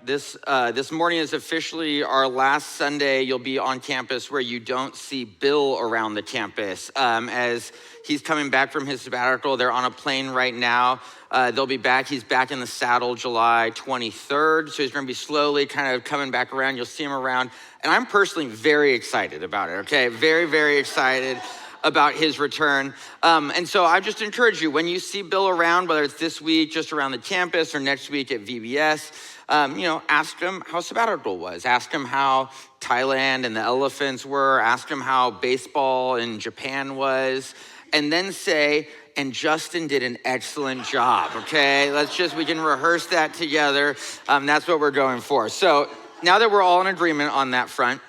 This morning is officially our last Sunday you'll be on campus where you don't see Bill around the campus. As he's coming back from his sabbatical, they're on a plane right now. They'll be back. He's back in the saddle July 23rd, so he's going to be slowly kind of coming back around. You'll see him around, and I'm personally very excited about it, okay? Very, very excited about his return. And so I just encourage you, when you see Bill around, whether it's this week just around the campus or next week at VBS, ask him how sabbatical was. Ask him how Thailand and the elephants were. Ask him how baseball in Japan was. And then say, and Justin did an excellent job, okay? We can rehearse that together. That's what we're going for. So now that we're all in agreement on that front,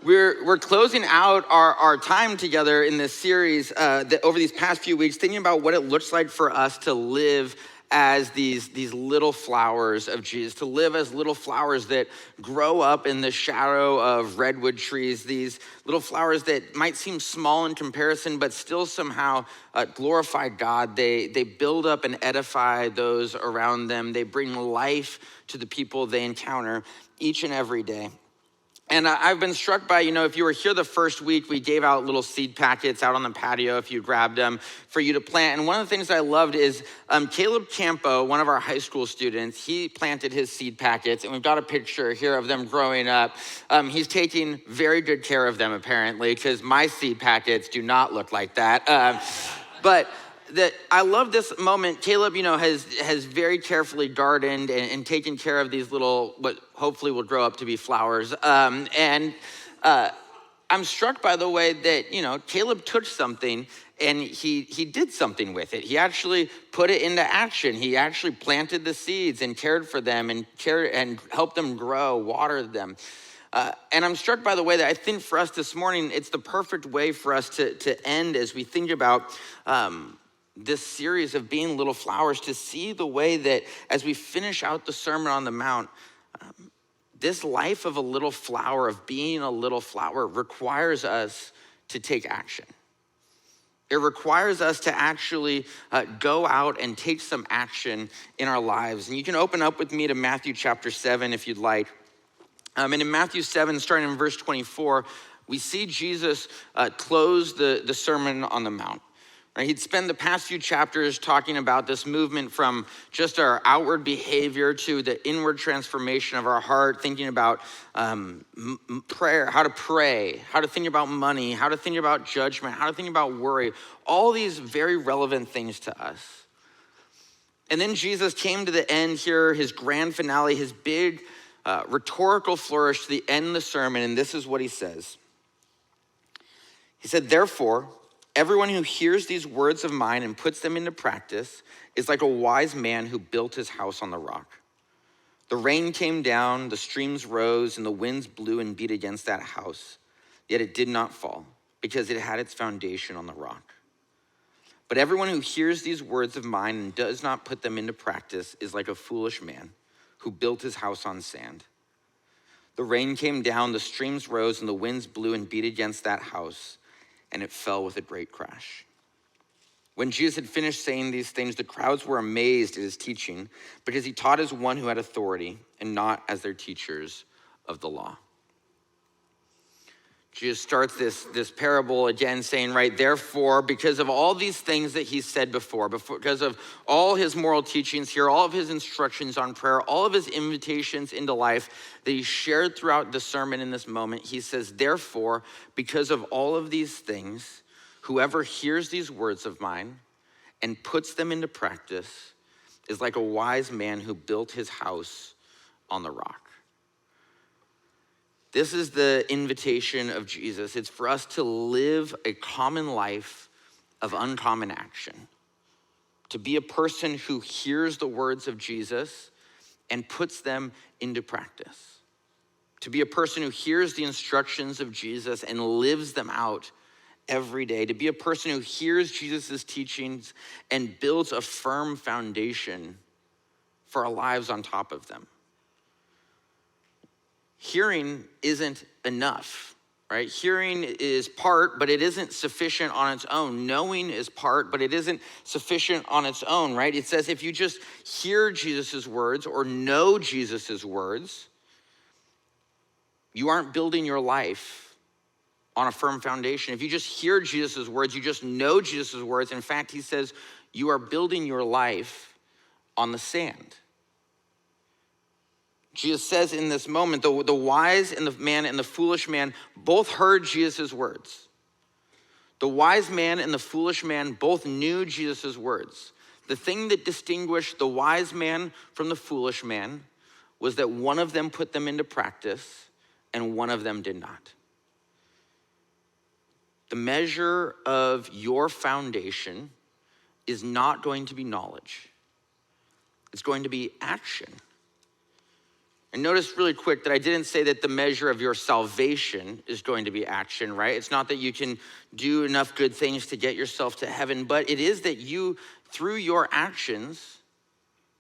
We're closing out our time together in this series over these past few weeks, thinking about what it looks like for us to live as these little flowers of Jesus, to live as little flowers that grow up in the shadow of redwood trees, these little flowers that might seem small in comparison, but still somehow glorify God. They build up and edify those around them. They bring life to the people they encounter each and every day. And I've been struck by, if you were here the first week, we gave out little seed packets out on the patio if you grabbed them for you to plant. And one of the things I loved is Caleb Campo, one of our high school students, he planted his seed packets, and we've got a picture here of them growing up. He's taking very good care of them, apparently, because my seed packets do not look like that. But I love this moment. Caleb, has very carefully gardened and taken care of these little, what hopefully will grow up to be flowers. I'm struck by the way that, Caleb took something and he did something with it. He actually put it into action. He actually planted the seeds and cared for them and helped them grow, watered them. And I'm struck by the way that I think for us this morning, it's the perfect way for us to end as we think about this series of being little flowers, to see the way that as we finish out the Sermon on the Mount, this life of a little flower, of being a little flower, requires us to take action. It requires us to actually go out and take some action in our lives. And you can open up with me to Matthew chapter 7 if you'd like. And in Matthew 7, starting in verse 24, we see Jesus close the Sermon on the Mount. Right? He'd spend the past few chapters talking about this movement from just our outward behavior to the inward transformation of our heart, thinking about prayer, how to pray, how to think about money, how to think about judgment, how to think about worry, all these very relevant things to us. And then Jesus came to the end here, his grand finale, his big rhetorical flourish to the end of the sermon, and this is what he says. He said, "Therefore, everyone who hears these words of mine and puts them into practice is like a wise man who built his house on the rock. The rain came down, the streams rose, and the winds blew and beat against that house. Yet it did not fall, because it had its foundation on the rock. But everyone who hears these words of mine and does not put them into practice is like a foolish man who built his house on sand. The rain came down, the streams rose, and the winds blew and beat against that house, and it fell with a great crash." When Jesus had finished saying these things, the crowds were amazed at his teaching, because he taught as one who had authority and not as their teachers of the law. Jesus starts this parable again saying, right, therefore, because of all these things that he said before, because of all his moral teachings here, all of his instructions on prayer, all of his invitations into life that he shared throughout the sermon in this moment, he says, therefore, because of all of these things, whoever hears these words of mine and puts them into practice is like a wise man who built his house on the rock. This is the invitation of Jesus. It's for us to live a common life of uncommon action, to be a person who hears the words of Jesus and puts them into practice, to be a person who hears the instructions of Jesus and lives them out every day, to be a person who hears Jesus' teachings and builds a firm foundation for our lives on top of them. Hearing isn't enough. right? Hearing is part, but it isn't sufficient on its own. Knowing is part, but it isn't sufficient on its own, right? It says if you just hear Jesus's words or know Jesus's words, you aren't building your life on a firm foundation. If you just hear Jesus's words, you just know Jesus's words. In fact, he says you are building your life on the sand. Jesus says in this moment, the wise and the man and the foolish man both heard Jesus' words. The wise man and the foolish man both knew Jesus' words. The thing that distinguished the wise man from the foolish man was that one of them put them into practice and one of them did not. The measure of your foundation is not going to be knowledge. It's going to be action. And notice really quick that I didn't say that the measure of your salvation is going to be action, right? It's not that you can do enough good things to get yourself to heaven, but it is that you, through your actions,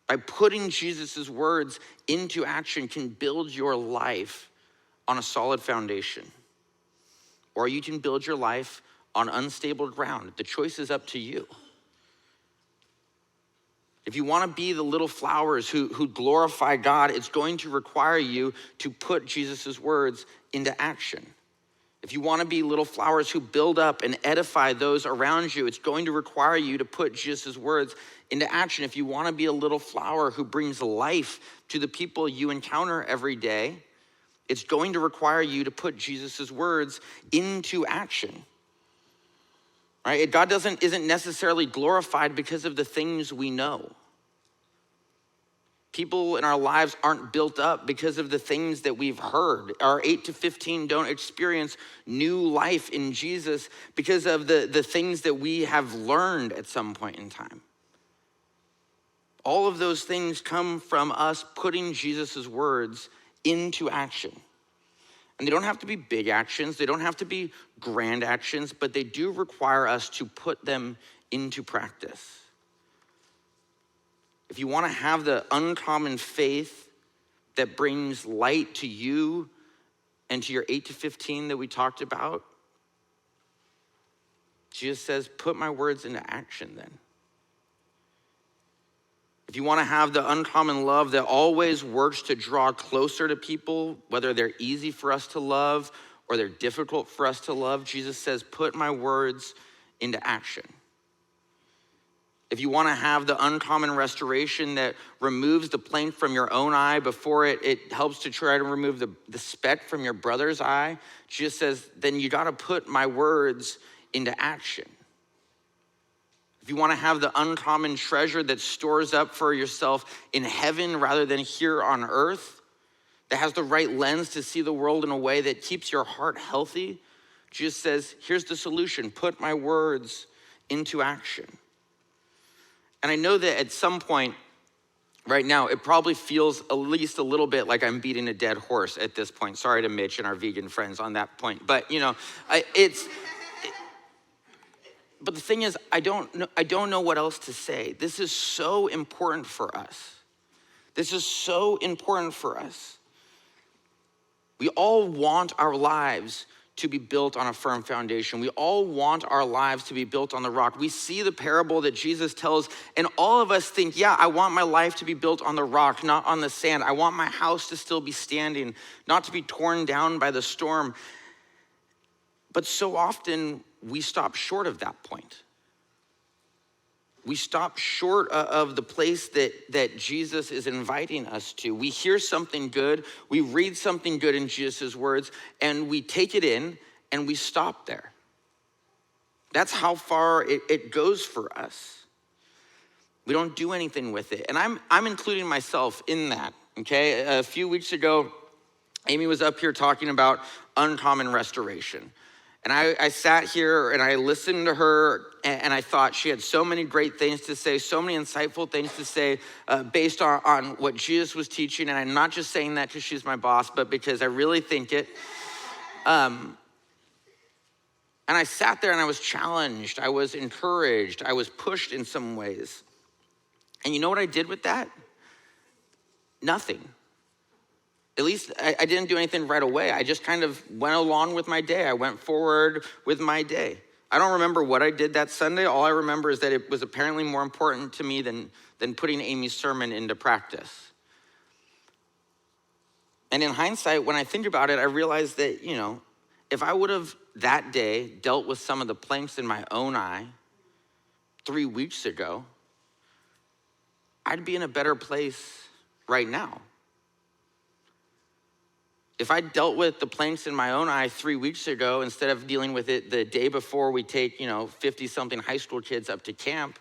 by putting Jesus's words into action, can build your life on a solid foundation. Or you can build your life on unstable ground. The choice is up to you. If you want to be the little flowers who glorify God, it's going to require you to put Jesus's words into action. If you want to be little flowers who build up and edify those around you, it's going to require you to put Jesus' words into action. If you want to be a little flower who brings life to the people you encounter every day, it's going to require you to put Jesus' words into action. Right? God isn't necessarily glorified because of the things we know. People in our lives aren't built up because of the things that we've heard. Our 8 to 15 don't experience new life in Jesus because of the things that we have learned at some point in time. All of those things come from us putting Jesus' words into action. And they don't have to be big actions, they don't have to be grand actions, but they do require us to put them into practice. If you want to have the uncommon faith that brings light to you and to your 8 to 15 that we talked about, Jesus says, put my words into action then. If you want to have the uncommon love that always works to draw closer to people, whether they're easy for us to love or they're difficult for us to love, Jesus says, put my words into action. If you want to have the uncommon restoration that removes the plank from your own eye before it helps to try to remove the speck from your brother's eye, Jesus says, then you got to put my words into action. If you want to have the uncommon treasure that stores up for yourself in heaven rather than here on earth, that has the right lens to see the world in a way that keeps your heart healthy, Jesus says, here's the solution, put my words into action. And I know that at some point right now, it probably feels at least a little bit like I'm beating a dead horse at this point. Sorry to Mitch and our vegan friends on that point. But, but the thing is, I don't know what else to say. This is so important for us. This is so important for us. We all want our lives to be built on a firm foundation. We all want our lives to be built on the rock. We see the parable that Jesus tells, and all of us think, yeah, I want my life to be built on the rock, not on the sand. I want my house to still be standing, not to be torn down by the storm. But so often, we stop short of that point. We stop short of the place that Jesus is inviting us to. We hear something good, we read something good in Jesus' words, and we take it in and we stop there. That's how far it goes for us. We don't do anything with it. And I'm including myself in that, okay? A few weeks ago, Amy was up here talking about uncommon restoration. And I sat here and I listened to her and I thought she had so many great things to say, so many insightful things to say based on what Jesus was teaching. And I'm not just saying that because she's my boss, but because I really think it. And I sat there and I was challenged, I was encouraged, I was pushed in some ways. And you know what I did with that? Nothing. At least I didn't do anything right away. I just kind of went along with my day. I went forward with my day. I don't remember what I did that Sunday. All I remember is that it was apparently more important to me than putting Amy's sermon into practice. And in hindsight, when I think about it, I realize that, if I would have that day dealt with some of the planks in my own eye 3 weeks ago, I'd be in a better place right now. If I dealt with the planks in my own eye 3 weeks ago, instead of dealing with it the day before we take, 50-something high school kids up to camp,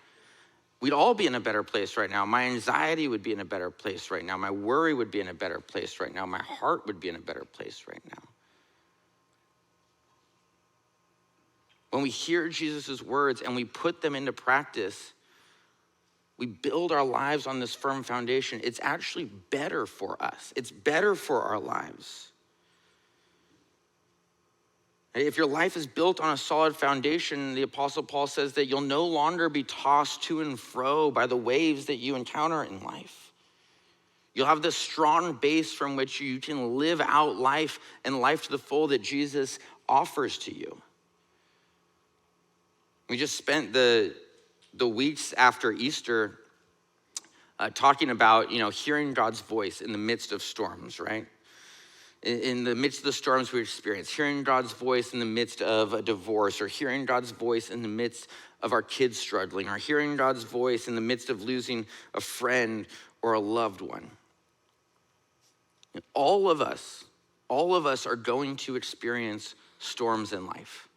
we'd all be in a better place right now. My anxiety would be in a better place right now. My worry would be in a better place right now. My heart would be in a better place right now. When we hear Jesus' words and we put them into practice, we build our lives on this firm foundation. It's actually better for us. It's better for our lives. If your life is built on a solid foundation, the Apostle Paul says that you'll no longer be tossed to and fro by the waves that you encounter in life. You'll have this strong base from which you can live out life and life to the full that Jesus offers to you. We just spent the weeks after Easter talking about, hearing God's voice in the midst of storms, right? In the midst of the storms we experience, hearing God's voice in the midst of a divorce, or hearing God's voice in the midst of our kids struggling, or hearing God's voice in the midst of losing a friend or a loved one. All of us are going to experience storms in life.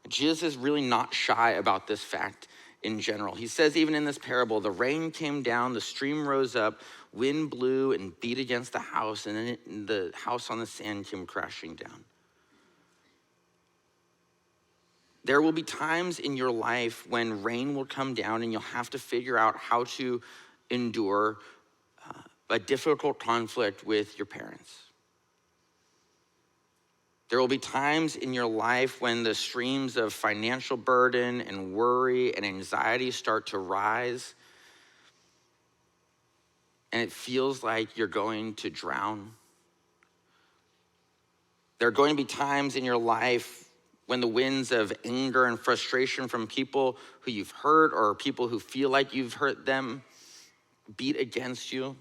Jesus is really not shy about this fact in general. He says even in this parable, the rain came down, the stream rose up, wind blew and beat against the house, and then the house on the sand came crashing down. There will be times in your life when rain will come down and you'll have to figure out how to endure a difficult conflict with your parents. There will be times in your life when the streams of financial burden and worry and anxiety start to rise, and it feels like you're going to drown. There are going to be times in your life when the winds of anger and frustration from people who you've hurt or people who feel like you've hurt them beat against you,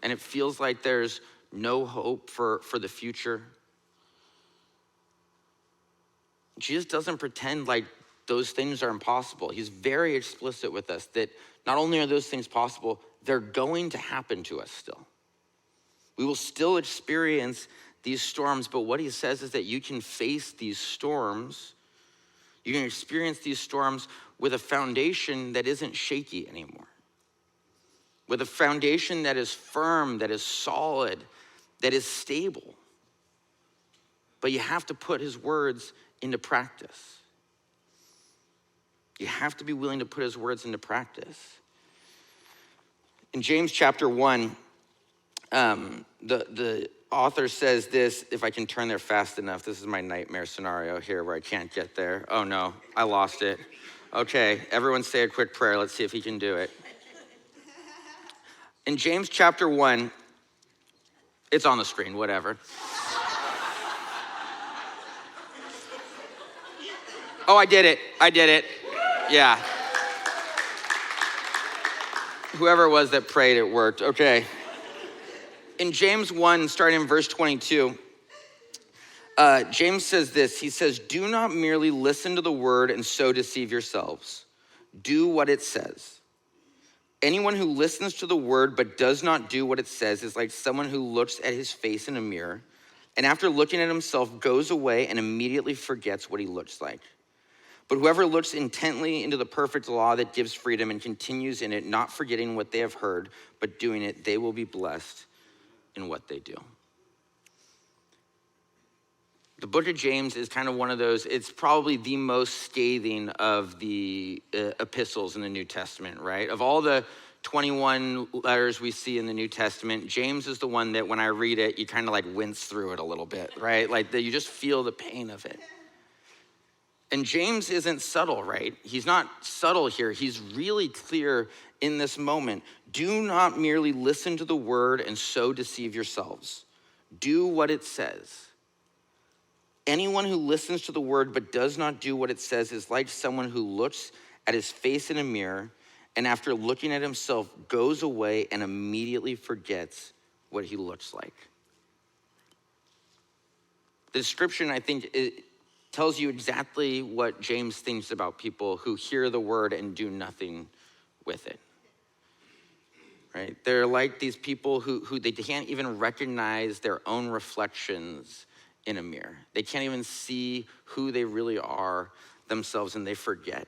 and it feels like there's no hope for the future. Jesus doesn't pretend like those things are impossible. He's very explicit with us that not only are those things possible, they're going to happen to us still. We will still experience these storms, but what he says is that you can face these storms, you can experience these storms with a foundation that isn't shaky anymore. With a foundation that is firm, that is solid, that is stable. But you have to put his words into practice. You have to be willing to put his words into practice. In James chapter 1, the author says this, if I can turn there fast enough. This is my nightmare scenario here where I can't get there. Oh no, I lost it. Okay, everyone say a quick prayer. Let's see if he can do it. In James chapter 1, it's on the screen, whatever. Oh, I did it. Yeah. Whoever it was that prayed, it worked. Okay. In James 1, starting in verse 22, James says this. He says, "Do not merely listen to the word and so deceive yourselves. Do what it says. Anyone who listens to the word but does not do what it says is like someone who looks at his face in a mirror and after looking at himself goes away and immediately forgets what he looks like. But whoever looks intently into the perfect law that gives freedom and continues in it, not forgetting what they have heard, but doing it, they will be blessed in what they do." The book of James is kind of one of those, it's probably the most scathing of the epistles in the New Testament, right? Of all the 21 letters we see in the New Testament, James is the one that when I read it, you kind of like wince through it a little bit, right? Like you just feel the pain of it. And James isn't subtle, right? He's not subtle here. He's really clear in this moment. Do not merely listen to the word and so deceive yourselves. Do what it says. Anyone who listens to the word but does not do what it says is like someone who looks at his face in a mirror and after looking at himself goes away and immediately forgets what he looks like. The description, I think, it tells you exactly what James thinks about people who hear the word and do nothing with it. Right? They're like these people who they can't even recognize their own reflections in a mirror. They can't even see who they really are themselves, and they forget.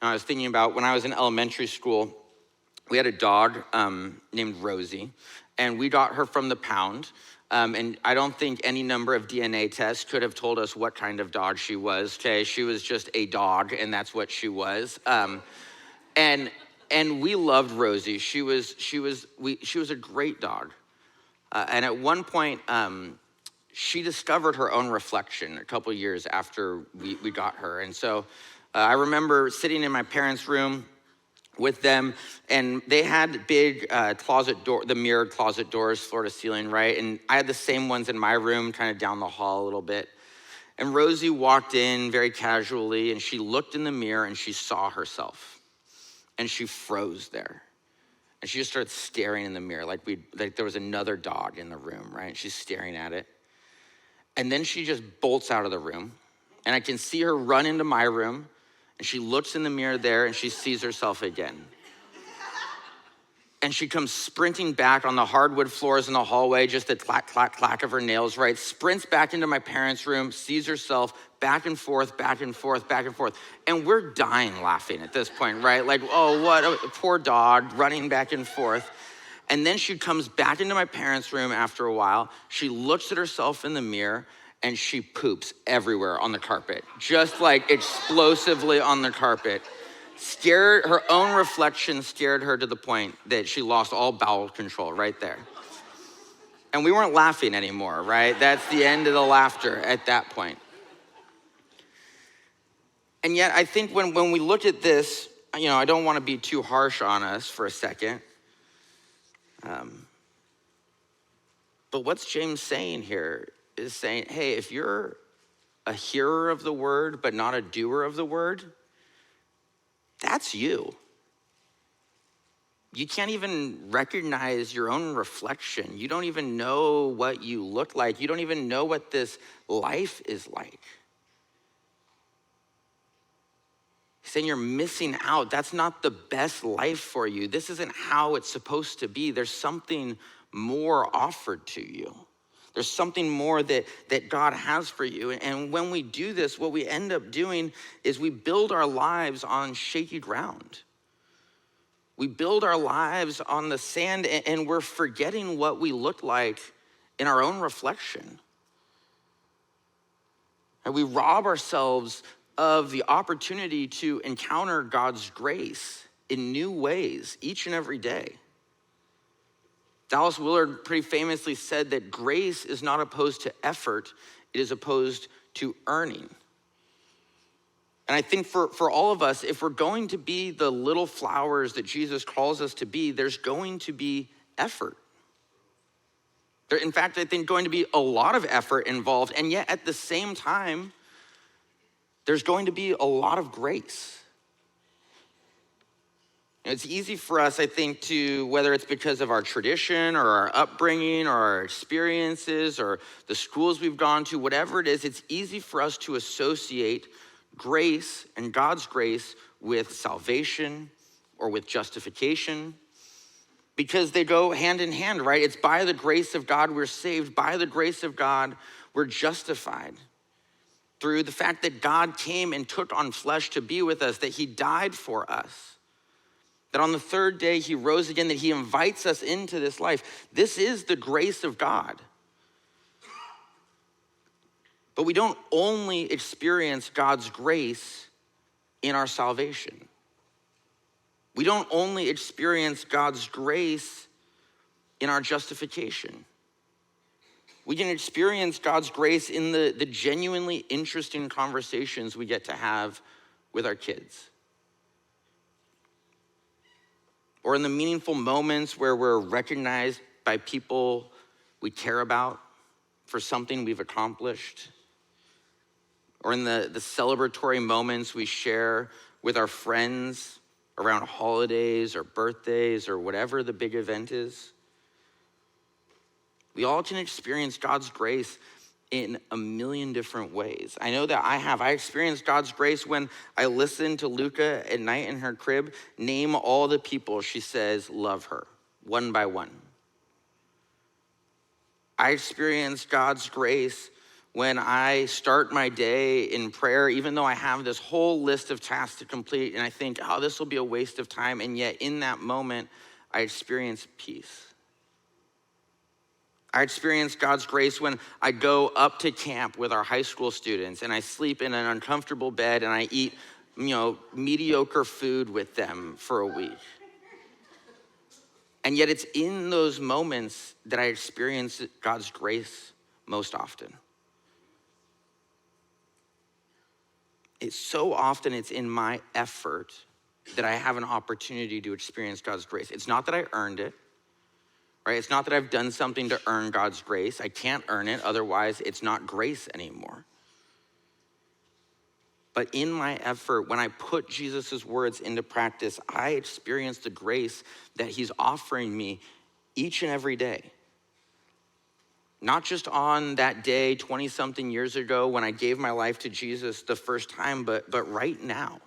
And I was thinking about when I was in elementary school, we had a dog named Rosie, and we got her from the pound. And I don't think any number of DNA tests could have told us what kind of dog she was. Okay, she was just a dog, and that's what she was. And we loved Rosie. She was a great dog. And at one point, she discovered her own reflection a couple years after we got her. And so I remember sitting in my parents' room with them, and they had big the mirrored closet doors, floor to ceiling, right? And I had the same ones in my room, kind of down the hall a little bit. And Rosie walked in very casually, and she looked in the mirror, and she saw herself. And she froze there. And she just started staring in the mirror like there was another dog in the room, right? She's staring at it. And then she just bolts out of the room. And I can see her run into my room. And she looks in the mirror there and she sees herself again. And she comes sprinting back on the hardwood floors in the hallway, just the clack, clack, clack of her nails, right? Sprints back into my parents' room, sees herself back and forth, back and forth, back and forth. And we're dying laughing at this point, right? Like, oh, what a poor dog running back and forth. And then she comes back into my parents' room after a while. She looks at herself in the mirror and she poops everywhere on the carpet, just like explosively on the carpet. Her own reflection scared her to the point that she lost all bowel control right there. And we weren't laughing anymore, right? That's the end of the laughter at that point. And yet I think when we look at this, I don't want to be too harsh on us for a second. But what's James saying here is saying, hey, if you're a hearer of the word but not a doer of the word, that's you. You can't even recognize your own reflection. You don't even know what you look like. You don't even know what this life is like. He's saying you're missing out. That's not the best life for you. This isn't how it's supposed to be. There's something more offered to you. There's something more that God has for you. And when we do this, what we end up doing is we build our lives on shaky ground. We build our lives on the sand, and we're forgetting what we look like in our own reflection. And we rob ourselves of the opportunity to encounter God's grace in new ways each and every day. Dallas Willard pretty famously said that grace is not opposed to effort, it is opposed to earning. And I think for all of us, if we're going to be the little flowers that Jesus calls us to be, there's going to be effort. In fact, I think going to be a lot of effort involved, and yet at the same time, there's going to be a lot of grace. It's easy for us, I think, to, whether it's because of our tradition or our upbringing or our experiences or the schools we've gone to, whatever it is, it's easy for us to associate grace and God's grace with salvation or with justification because they go hand in hand, right? It's by the grace of God we're saved. By the grace of God we're justified through the fact that God came and took on flesh to be with us, that he died for us, that on the third day he rose again, that he invites us into this life. This is the grace of God. But we don't only experience God's grace in our salvation. We don't only experience God's grace in our justification. We can experience God's grace in the genuinely interesting conversations we get to have with our kids. Or in the meaningful moments where we're recognized by people we care about, for something we've accomplished, or in the celebratory moments we share with our friends around holidays or birthdays or whatever the big event is. We all can experience God's grace in a million different ways. I know that I have. I experienced God's grace when I listened to Luca at night in her crib name all the people she says love her, one by one. I experienced God's grace when I start my day in prayer, even though I have this whole list of tasks to complete, and I think, oh, this will be a waste of time, and yet in that moment, I experience peace. I experience God's grace when I go up to camp with our high school students and I sleep in an uncomfortable bed and I eat, mediocre food with them for a week. And yet it's in those moments that I experience God's grace most often. It's so often it's in my effort that I have an opportunity to experience God's grace. It's not that I earned it. Right? It's not that I've done something to earn God's grace. I can't earn it, otherwise it's not grace anymore. But in my effort, when I put Jesus' words into practice, I experience the grace that he's offering me each and every day. Not just on that day 20-something years ago when I gave my life to Jesus the first time, but right now.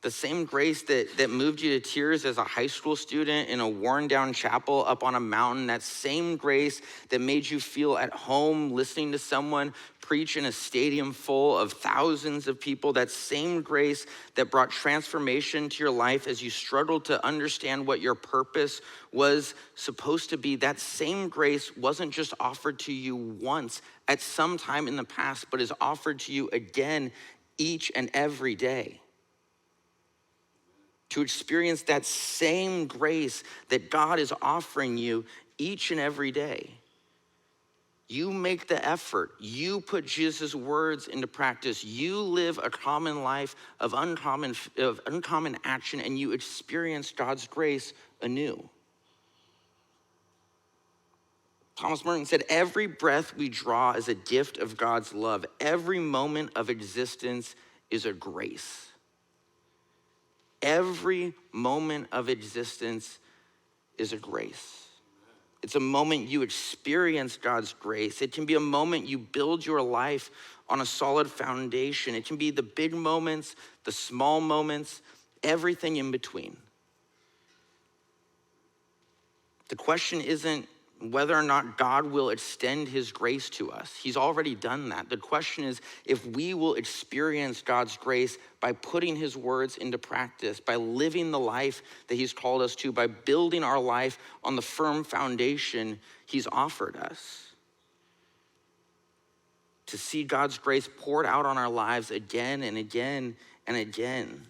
The same grace that moved you to tears as a high school student in a worn down chapel up on a mountain, that same grace that made you feel at home listening to someone preach in a stadium full of thousands of people, that same grace that brought transformation to your life as you struggled to understand what your purpose was supposed to be, that same grace wasn't just offered to you once at some time in the past, but is offered to you again each and every day. To experience that same grace that God is offering you each and every day. You make the effort. You put Jesus' words into practice. You live a common life of uncommon action, and you experience God's grace anew. Thomas Merton said, every breath we draw is a gift of God's love. Every moment of existence is a grace. Every moment of existence is a grace. It's a moment you experience God's grace. It can be a moment you build your life on a solid foundation. It can be the big moments, the small moments, everything in between. The question isn't whether or not God will extend his grace to us. He's already done that. The question is if we will experience God's grace by putting his words into practice, by living the life that he's called us to, by building our life on the firm foundation he's offered us. To see God's grace poured out on our lives again and again and again.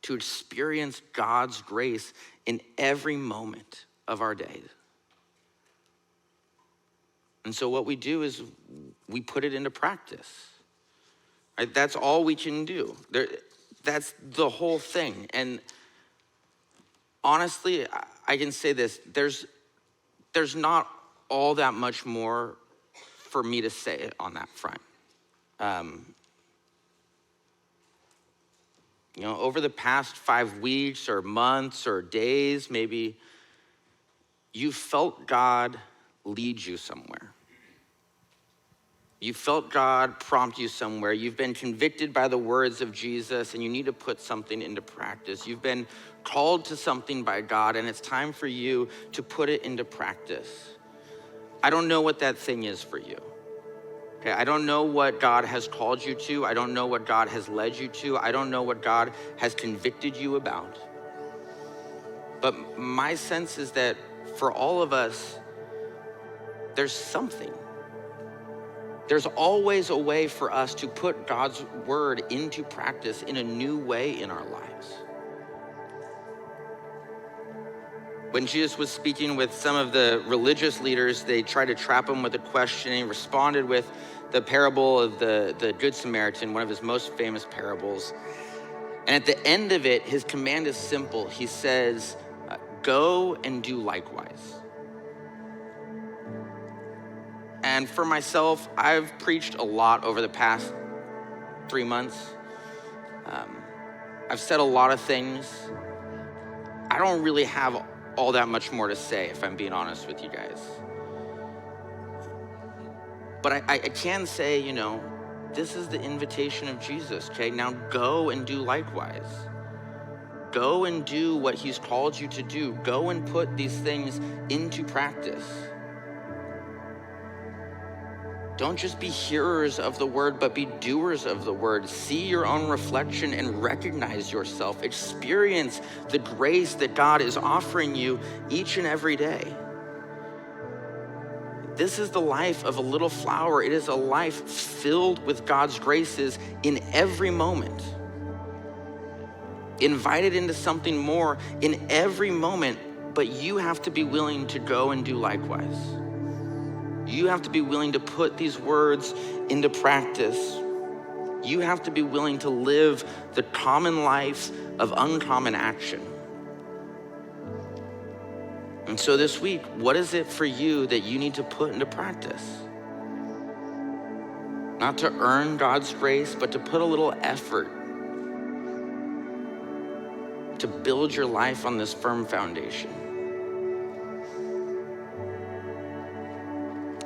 To experience God's grace in every moment of our days. And so what we do is we put it into practice. Right? That's all we can do. That's the whole thing. And honestly, I can say this, there's not all that much more for me to say on that front. Over the past 5 weeks or months or days, maybe you felt God lead you somewhere. You felt God prompt you somewhere. You've been convicted by the words of Jesus and you need to put something into practice. You've been called to something by God and it's time for you to put it into practice. I don't know what that thing is for you. Okay, I don't know what God has called you to. I don't know what God has led you to. I don't know what God has convicted you about. But my sense is that for all of us, there's something. There's always a way for us to put God's word into practice in a new way in our lives. When Jesus was speaking with some of the religious leaders, they tried to trap him with a question, and he responded with the parable of the Good Samaritan, one of his most famous parables. And at the end of it, his command is simple. He says, go and do likewise. And for myself, I've preached a lot over the past 3 months. I've said a lot of things. I don't really have all that much more to say, if I'm being honest with you guys. But I can say, this is the invitation of Jesus, okay? Now go and do likewise. Go and do what he's called you to do. Go and put these things into practice. Don't just be hearers of the word, but be doers of the word. See your own reflection and recognize yourself. Experience the grace that God is offering you each and every day. This is the life of a little flower. It is a life filled with God's graces in every moment. Invited into something more in every moment, but you have to be willing to go and do likewise. You have to be willing to put these words into practice. You have to be willing to live the common life of uncommon action. And so this week, what is it for you that you need to put into practice? Not to earn God's grace, but to put a little effort to build your life on this firm foundation.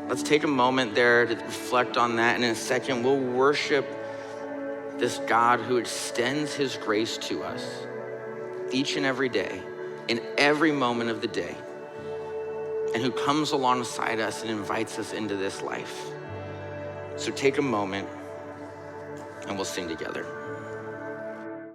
Let's take a moment there to reflect on that, and in a second, we'll worship this God who extends his grace to us each and every day, in every moment of the day, and who comes alongside us and invites us into this life. So take a moment, and we'll sing together.